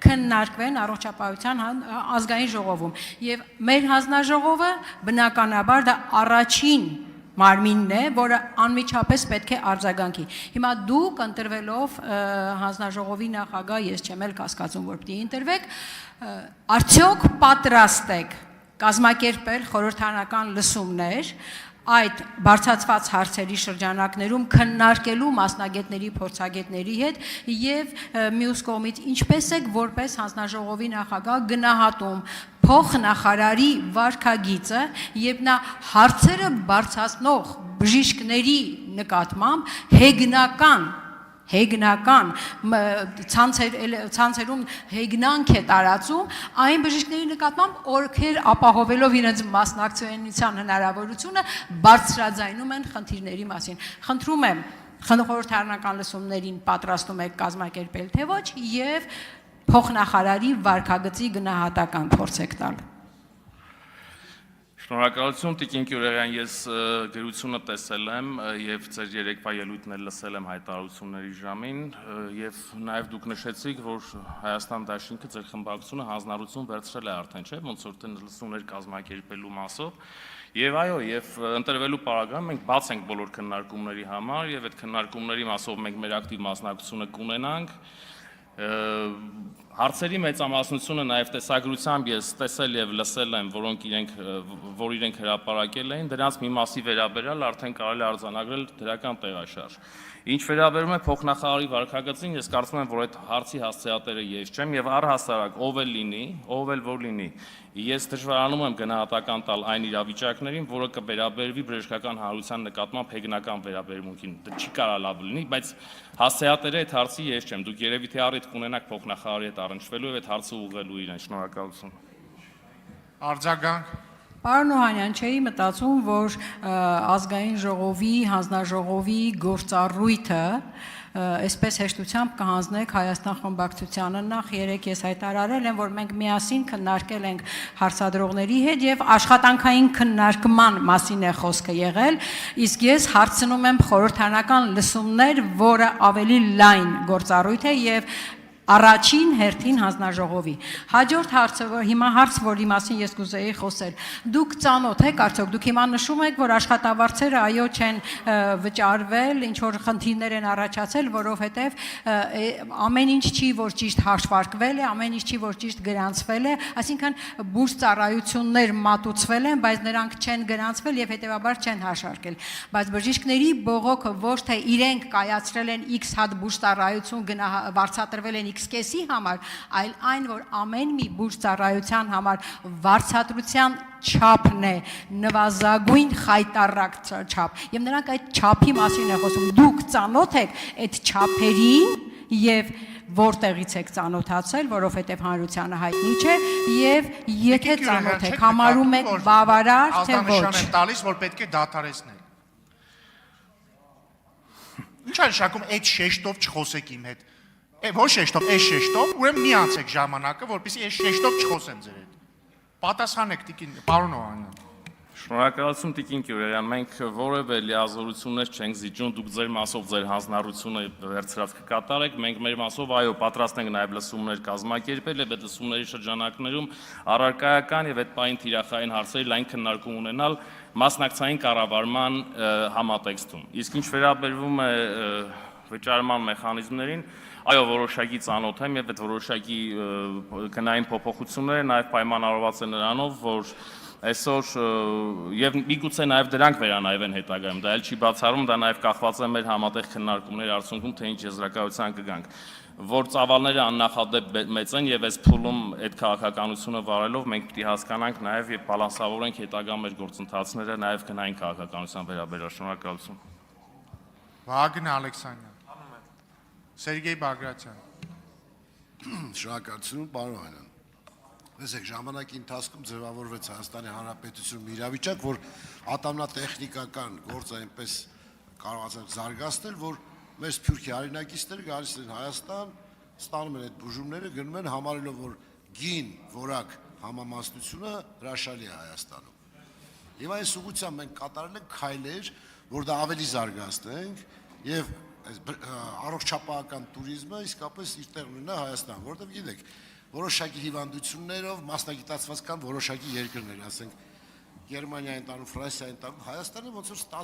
քննարկվեն առողջապահության ազգային ժողովում եւ մեր հանձնաժողովը բնականաբար դա առաջին մարմինն է, որը անմիջապես պետք է արձագանքի։ Հիմա դուք ընտրվելով հանձնաժողովի նախագահ, ես չեմ էլ կասկածում, որ պիտի ընտրվեք, արդյոք պատրաստ եք կազմակերպել խորհրդարանական լսումներ այդ բարձրացված հարցերի շրջանակներում քննարկելու մասնագետների, փորձագետների հետ եւ մյուս կողմից ինչպես եք որպես հանձնաժողովի նախագահ գնահատում փոխնախարարի վարքագիծը եւ նա հարցերը բարձրացնող բժիշկների նկատմամբ հեգնական ցանցերում հեգնանք է տարածում այն բժիշկների նկատմամբ, ովքեր ապահովելով իրենց մասնակցության հնարավորությունը բարձրաձայնում են խնդիրների մասին։ Խնդրում եմ, խորհրդարանական լսումներին պատրաստում եք կազմակերպել թե ոչ եւ փոխնախարարի վարքագծի գնահատական փորձ եք տալ։ Շնորհակալություն Տիկին Գյուլիան, ես գրությունը տեսել եմ եւ ձեր երեկվա ելույթն էլ լսել եմ հայտարարությունների ժամին եւ նաեւ դուք նշեցիք, որ Հայաստան Դաշինքը ձեր խմբակցությունը հանձնարարություն վերցրել է արդեն, չէ՞, ոնց որ թե լսումներ կազմակերպելու մասով։ Եվ այո, եւ ընտրվելու պարագայում մենք բաց ենք բոլոր քննարկումների համար եւ այդ քննարկումների մասով մենք մեր ակտիվ մասնակցությունը կունենանք։ Հարցերի մեծամասնությունը նաև տեսագրությամբ ես տեսել եւ լսել եմ, որ իրենք հրապարակել էին, դրանց մի մասի վերաբերյալ արդեն կարելի է արձանագրել դրական տեղաշարժ։ Ինչ վերաբերում է փոխնախարարի վարքագծին, ես կարծում եմ, որ այդ հարցի հասցեատերը ես չեմ եւ առհասարակ ով էլ լինի, ով էլ որ լինի, ես դժվարանում եմ գնահատական տալ այն իրավիճակներին, որը կվերաբերվի բժշկական հանրության նկատմամբ հեգնական վերաբերմունքին։ Դա չի կարող լավ լինի, բայց հասցեատերը այդ հարցի ես չեմ։ Դուք երևի թե առիթ կունենաք փոխնախարարի հետ առնչվելու եւ այդ հարցը ուղղելու իրեն։ Շնորհակալություն։ Արձագանք։ Պարոն Օհանյան, չէի մտածում, որ ազգային ժողովի, հանձնաժողովի գործառույթը այսպես հեշտությամբ կհանձնեք Հայաստան խմբակցությանը։ Նախ երեք ես հայտարարել եմ, որ մենք միասին քննարկել ենք հարցադրողների հետ եւ աշխատանքային քննարկման մասին է խոսքը եղել, իսկ ես հարցնում եմ խորհրդարանական լսումներ, որը ավելի լայն գործառույթ է եւ առաջին հերթին հանձնաժողովի։ Հաջորդ հարցը, հիմա հարց, որի մասին ես կուզեի խոսել։ Դուք ծանոթ եք, արդյոք դուք հիմա նշում եք, որ աշխատավարձերը այո չեն վճարվել, ինչ որ խնդիրներ են առաջացել, որովհետև ամեն ինչ չի, որ ճիշտ հաշվարկվել է, ամեն ինչ չի, որ ճիշտ գրանցվել է, այսինքն բուժ ծառայություններ մատուցվել են, բայց նրանք չեն գրանցվել եւ հետեւաբար չեն հաշվարկել։ Բայց բժիշկների բողոքը ոչ թե իրենք կայացրել են X հատ բուժ ծառայություն վարձատրվել են X-կեսի համար, այլ այն, որ ամեն մի բուժ ծառայության համար վարձատրության չափն է նվազագույն խայտառակ չափ եւ նրանք այդ չափի մասին է խոսում։ Դուք ծանոթ եք այդ չափերին եւ որտեղից եք ծանոթացել, որովհետեւ հանրությանը հայտնի չէ եւ եթե ծանոթ եք, համարում եք բավարար թե ոչ։ Ազդանշան եմ տալիս, որ պետք է դադարեցնել։ Ինչ է նշանակում այդ շեշտով չխոսեք իմ հետ։ Ոչ շեշտով, այս շեշտով, ուրեմն մի անցեք ժամանակը, որպեսզի այս շեշտով չխոսեմ ձեր հետ։ Պատասխանեք Տիկին, պարոն Օհանյան։ Շնորհակալություն Տիկին Գյուլիան, մենք որևէ լիազորություններ չենք զիջում, դուք ձեր մասով ձեր հանձնարարությունը վերցրած կկատարեք, մենք մեր մասով այո պատրաստ ենք նաև լսումներ կազմակերպել եւ այդ լսումների շրջանակներում առարկայական եւ այդ պայն թիրախային հարցերի լայն քննարկում ունենալ մասնակցային կառավարման համատեքստում։ Իսկ ինչ վերաբերվում է վճարման մեխանիզմներին, այո, որոշակի ծանոթ եմ եւ այդ որոշակի գնային փոփոխությունները նաեւ պայմանավորված են նրանով, որ այսօր եւ միգուցե նաեւ դրանք վերանայվեն հետագայում, դա էլ չի բացառում, դա նաեւ կախված է մեր համատեղ քննարկումների արդյունքում, թե ինչ եզրակացության կգանք, որ ծավալները աննախադեպ մեծ են եւ այս փուլում այդ քաղաքականությունը վարելով մենք պիտի հասկանանք նաեւ եւ բալանսավորենք հետագա մեր գործընթացները նաեւ գնային քաղաքականության վերաբերյալ։ Շնորհակալություն։ Վագն Ալեքսանյան։ Սերգեյ Բագրատյան։ Շնորհակալություն, պարոն Օհանյան։ Տեսեք, ժամանակի ընթացքում ձևավորվեց Հայաստանի Հանրապետությունում իրավիճակ, որ ատամնատեխնիկական գործը այնպես կարողացանք զարգացնել, որ մեր սփյուռքի հայրենակիցները գալիս են Հայաստան, ստանում են այդ բուժումները, գնում են համարելով, որ գին, որակ համամասնությունը հրաշալի է Հայաստանում։ Եվ այս ուղղությամբ մենք կատարել ենք քայլեր, որ դա ավելի զարգացնենք եւ այս առողջապահական туриզմը իսկապես իր տեղն ունենա Հայաստան, որովհետև գիտեք, որոշակի հիվանդություններով մասնագիտացված կան որոշակի երկրներ, ասենք Գերմանիային տանում, Ֆրանսիային տանում, Հայաստանը ոնց որ